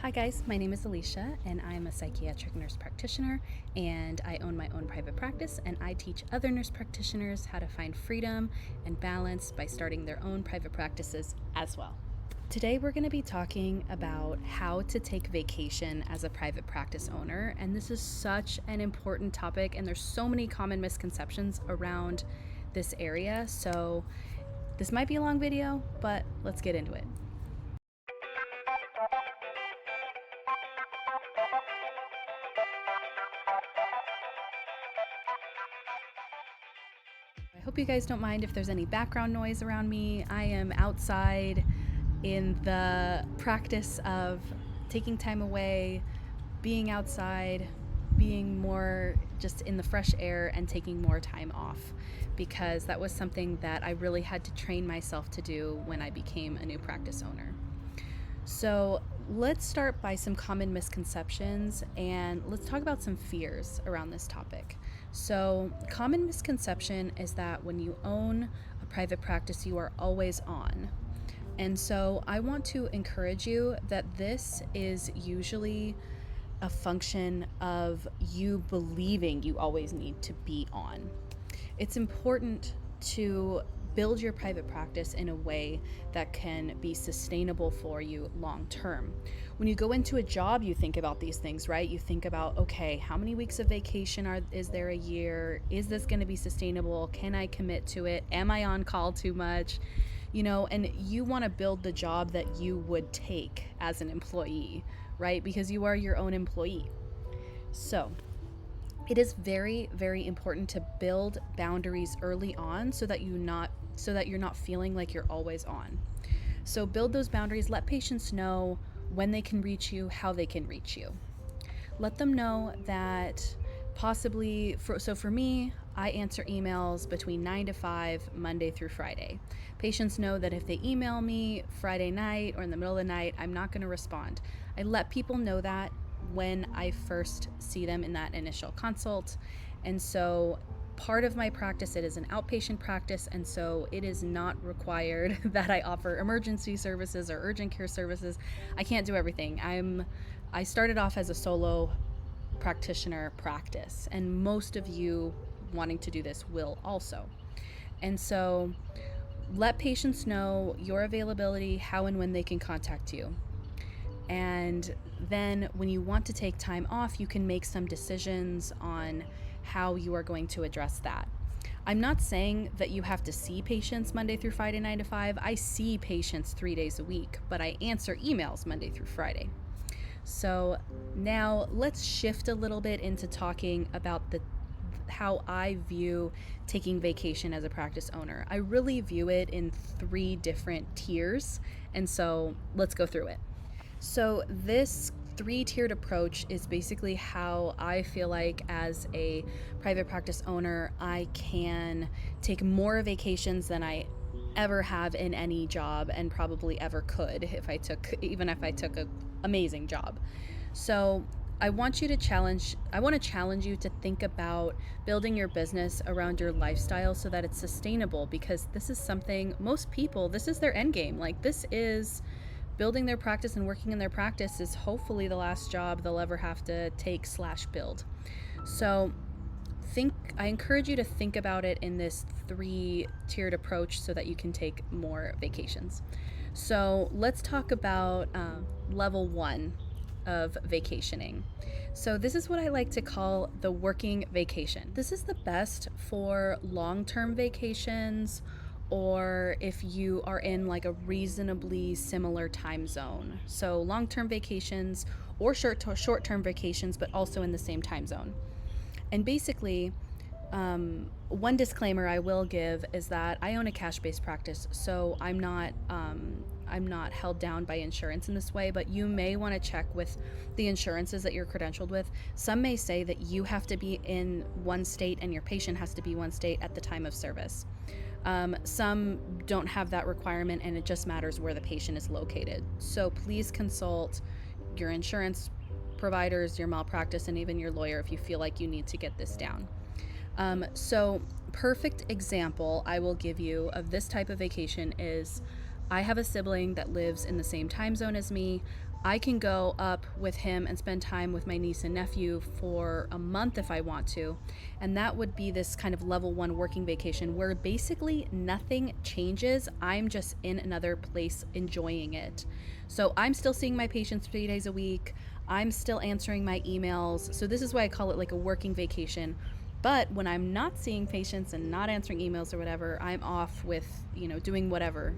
Hi guys, my name is Alicia and I'm a psychiatric nurse practitioner and I own my own private practice and I teach other nurse practitioners how to find freedom and balance by starting their own private practices as well. Today we're going to be talking about how to take vacation as a private practice owner, and this is such an important topic and there's so many common misconceptions around this area, so this might be a long video, but let's get into it. I hope you guys don't mind if there's any background noise around me. I am outside in the practice of taking time away, being outside, being more just in the fresh air and taking more time off, because that was something that I really had to train myself to do when I became a new practice owner. So let's start by some common misconceptions and let's talk about some fears around this topic. So, common misconception is that when you own a private practice, you are always on. And so I want to encourage you that this is usually a function of you believing you always need to be on. It's important to build your private practice in a way that can be sustainable for you long term. When you go into a job, you think about these things, right? You think about, okay, how many weeks of vacation is there a year? Is this going to be sustainable? Can I commit to it? Am I on call too much? And you want to build the job that you would take as an employee, right? Because you are your own employee. So it is very, very important to build boundaries early on so that you're not feeling like you're always on. So build those boundaries, let patients know when they can reach you, how they can reach you. Let them know that for me, I answer emails between 9 to 5, Monday through Friday. Patients know that if they email me Friday night or in the middle of the night, I'm not going to respond. I let people know that when I first see them in that initial consult. And so part of my practice, it is an outpatient practice, and so it is not required that I offer emergency services or urgent care services. I can't do everything. I started off as a solo practitioner practice, and most of you wanting to do this will also. And so let patients know your availability, how and when they can contact you. And then when you want to take time off, you can make some decisions on how you are going to address that. I'm not saying that you have to see patients Monday through Friday, 9 to 5. I see patients 3 days a week, but I answer emails Monday through Friday. So now let's shift a little bit into talking about how I view taking vacation as a practice owner. I really view it in 3 different tiers, and so let's go through it. So this 3-tiered approach is basically how I feel like as a private practice owner, I can take more vacations than I ever have in any job and probably ever could even if I took an amazing job. So I want to challenge you to think about building your business around your lifestyle so that it's sustainable, because this is something most people, this is their end game. Like, this is building their practice and working in their practice is hopefully the last job they'll ever have to take/build. So I encourage you to think about it in this 3-tiered approach so that you can take more vacations. So let's talk about level 1 of vacationing. So this is what I like to call the working vacation. This is the best for long-term vacations, or if you are in like a reasonably similar time zone. So long-term vacations or short-term vacations, but also in the same time zone. And basically, one disclaimer I will give is that I own a cash-based practice, so I'm not held down by insurance in this way, but you may want to check with the insurances that you're credentialed with. Some may say that you have to be in one state and your patient has to be one state at the time of service. Some don't have that requirement, and it just matters where the patient is located. So please consult your insurance providers, your malpractice, and even your lawyer if you feel like you need to get this down. So perfect example I will give you of this type of vacation is I have a sibling that lives in the same time zone as me. I can go up with him and spend time with my niece and nephew for a month if I want to. And that would be this kind of level 1 working vacation where basically nothing changes. I'm just in another place enjoying it. So I'm still seeing my patients 3 days a week. I'm still answering my emails. So this is why I call it like a working vacation. But when I'm not seeing patients and not answering emails or whatever, I'm off with, doing whatever.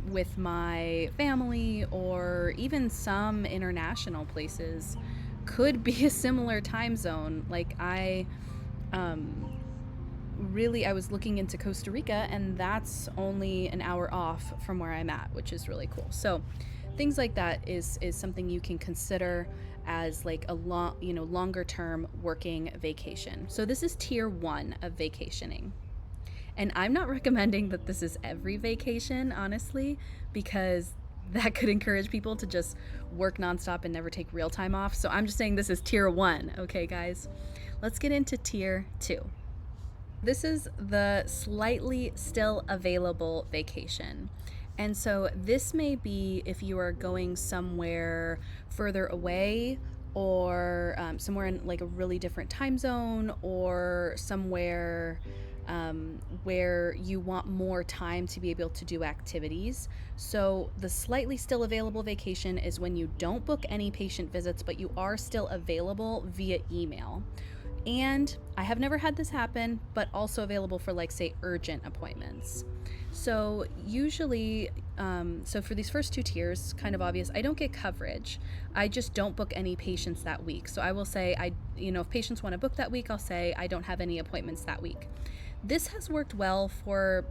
With my family, or even some international places could be a similar time zone. Like um, I was looking into Costa Rica, and that's only an hour off from where I'm at, which is really cool. So things like that is something you can consider as like a longer term working vacation. So this is tier 1 of vacationing. And I'm not recommending that this is every vacation, honestly, because that could encourage people to just work nonstop and never take real time off. So I'm just saying this is tier 1, okay, guys? Let's get into tier 2. This is the slightly still available vacation. And so this may be if you are going somewhere further away, or somewhere in like a really different time zone, or somewhere where you want more time to be able to do activities. So the slightly still available vacation is when you don't book any patient visits, but you are still available via email. And I have never had this happen, but also available for like, say, urgent appointments. So usually, so for these first 2 tiers, kind of obvious, I don't get coverage. I just don't book any patients that week. So I will say, if patients want to book that week, I'll say I don't have any appointments that week. This has worked well for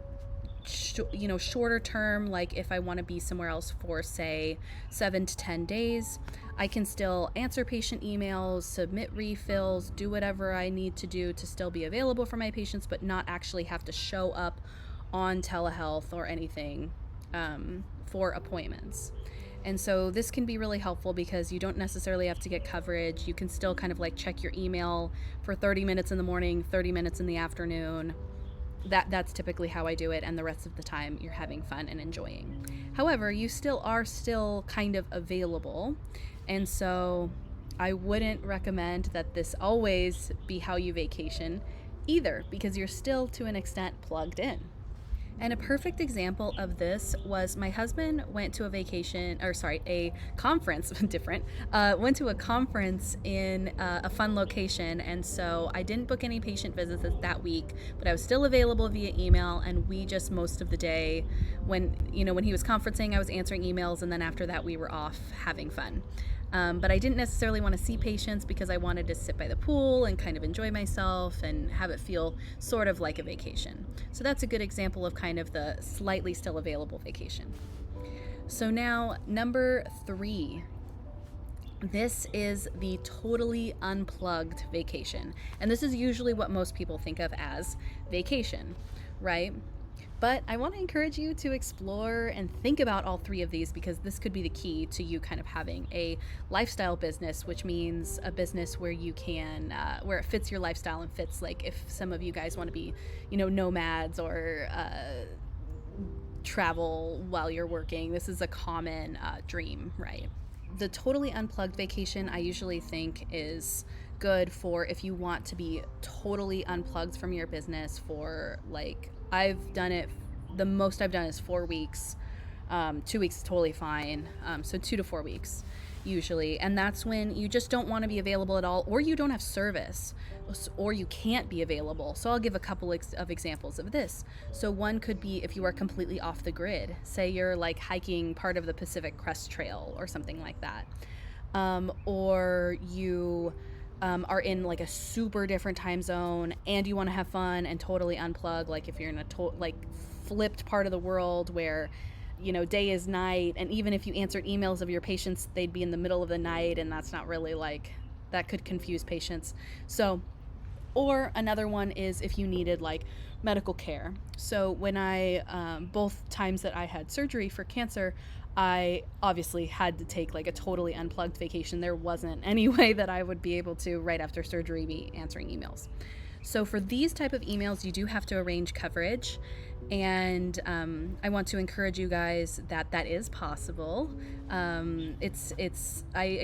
shorter term, like if I want to be somewhere else for, say, 7 to 10 days, I can still answer patient emails, submit refills, do whatever I need to do to still be available for my patients, but not actually have to show up on telehealth or anything for appointments. And so this can be really helpful because you don't necessarily have to get coverage. You can still kind of like check your email for 30 minutes in the morning, 30 minutes in the afternoon. That's typically how I do it, and the rest of the time you're having fun and enjoying. However, you still are kind of available, and so I wouldn't recommend that this always be how you vacation either, because you're still to an extent plugged in. And a perfect example of this was my husband went to a conference, went to a conference in a fun location. And so I didn't book any patient visits that week, but I was still available via email. And we just, most of the day, when he was conferencing, I was answering emails. And then after that, we were off having fun. But I didn't necessarily want to see patients because I wanted to sit by the pool and kind of enjoy myself and have it feel sort of like a vacation. So that's a good example of kind of the slightly still available vacation. So now, number 3. This is the totally unplugged vacation. And this is usually what most people think of as vacation, right? But I want to encourage you to explore and think about all 3 of these, because this could be the key to you kind of having a lifestyle business, which means a business where you can, where it fits your lifestyle and fits, like if some of you guys want to be, nomads or travel while you're working. This is a common dream, right? The totally unplugged vacation I usually think is good for if you want to be totally unplugged from your business for I've done it, the most I've done is 4 weeks. 2 weeks is totally fine. So 2 to 4 weeks usually. And that's when you just don't want to be available at all, or you don't have service, or you can't be available. So I'll give a couple of examples of this. So one could be if you are completely off the grid. Say you're like hiking part of the Pacific Crest Trail or something like that. Or you are in like a super different time zone and you want to have fun and totally unplug, like if you're in a flipped part of the world where day is night, and even if you answered emails of your patients, they'd be in the middle of the night, and that's not really that could confuse patients. So, or another one is if you needed medical care. So when both times that I had surgery for cancer, I obviously had to take a totally unplugged vacation. There wasn't any way that I would be able to, right after surgery, be answering emails. So for these type of emails, you do have to arrange coverage. And I want to encourage you guys that that is possible. I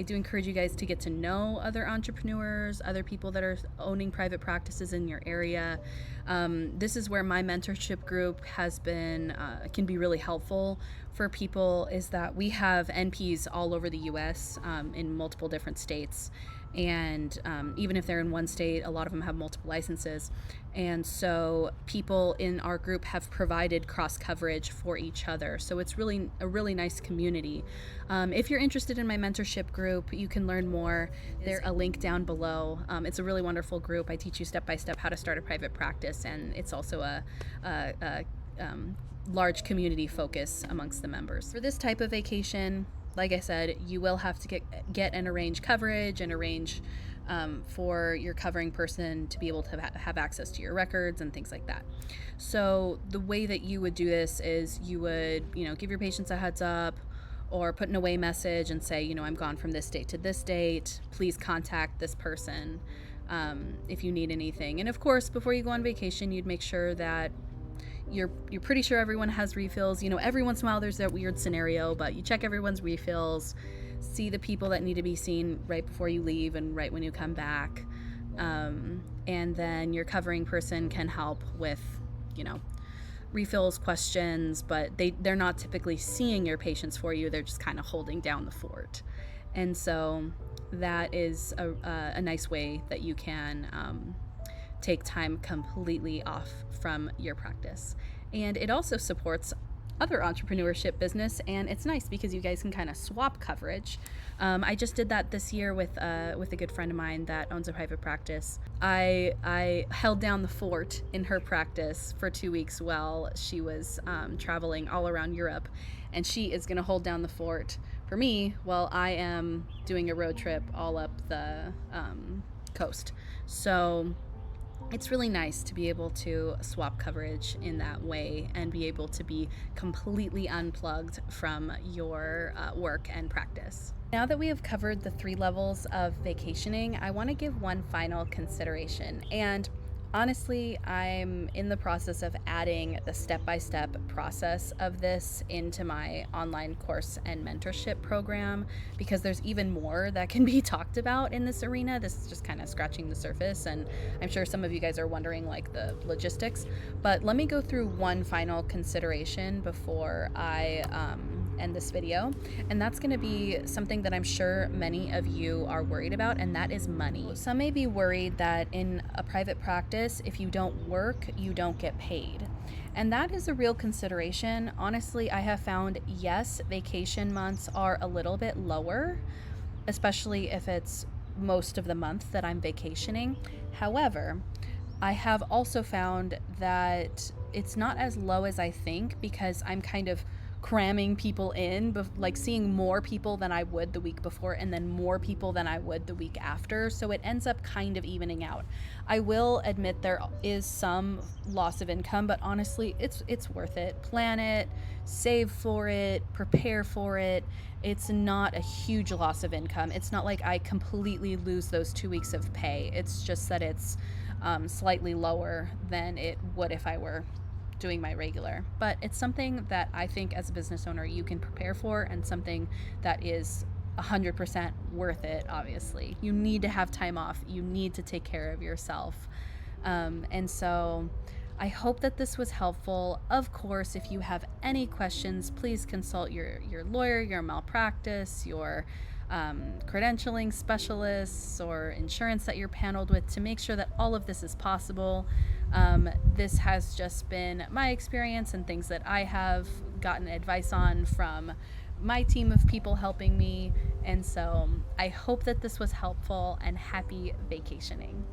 do encourage you guys to get to know other entrepreneurs, other people that are owning private practices in your area. This is where my mentorship group has been can be really helpful for people. Is that we have NPs all over the U.S. In multiple different states. And even if they're in one state, a lot of them have multiple licenses. And so people in our group have provided cross coverage for each other. So it's really a really nice community. If you're interested in my mentorship group, you can learn more. There's a link down below. It's a really wonderful group. I teach you step by step how to start a private practice, and it's also a large community focus amongst the members. For this type of vacation, like I said, you will have to get and arrange coverage and arrange for your covering person to be able to have access to your records and things like that. So the way that you would do this is you would, give your patients a heads up or put an away message and say, I'm gone from this date to this date. Please contact this person if you need anything. And of course, before you go on vacation, you'd make sure that you're pretty sure everyone has refills. Every once in a while there's that weird scenario, but you check everyone's refills, see the people that need to be seen right before you leave and right when you come back. And then your covering person can help with, refills, questions, but they're not typically seeing your patients for you. They're just kind of holding down the fort. And so that is a nice way that you can take time completely off from your practice. And it also supports other entrepreneurship business, and it's nice because you guys can kind of swap coverage. I just did that this year with a good friend of mine that owns a private practice. I held down the fort in her practice for 2 weeks while she was traveling all around Europe, and she is going to hold down the fort for me while I am doing a road trip all up the coast. So it's really nice to be able to swap coverage in that way and be able to be completely unplugged from your work and practice. Now that we have covered the 3 levels of vacationing, I want to give one final consideration. And honestly, I'm in the process of adding the step-by-step process of this into my online course and mentorship program, because there's even more that can be talked about in this arena. This is just kind of scratching the surface, and I'm sure some of you guys are wondering like the logistics, but let me go through one final consideration before I end this video, and that's going to be something that I'm sure many of you are worried about, and that is money. Some may be worried that in a private practice, if you don't work, you don't get paid. And that is a real consideration. Honestly, I have found, yes, vacation months are a little bit lower, especially if it's most of the month that I'm vacationing. However, I have also found that it's not as low as I think, because I'm kind of cramming people in, like seeing more people than I would the week before and then more people than I would the week after. So it ends up kind of evening out. I will admit there is some loss of income, but honestly, it's worth it. Plan it, save for it, prepare for it. It's not a huge loss of income. It's not like I completely lose those 2 weeks of pay. It's just that it's slightly lower than it would if I were doing my regular. But it's something that I think as a business owner you can prepare for, and something that is 100% worth it. Obviously, you need to have time off. You need to take care of yourself. And so I hope that this was helpful. Of course, if you have any questions, please consult your lawyer, your malpractice, your credentialing specialists, or insurance that you're paneled with, to make sure that all of this is possible. This has just been my experience and things that I have gotten advice on from my team of people helping me. And so I hope that this was helpful, and happy vacationing.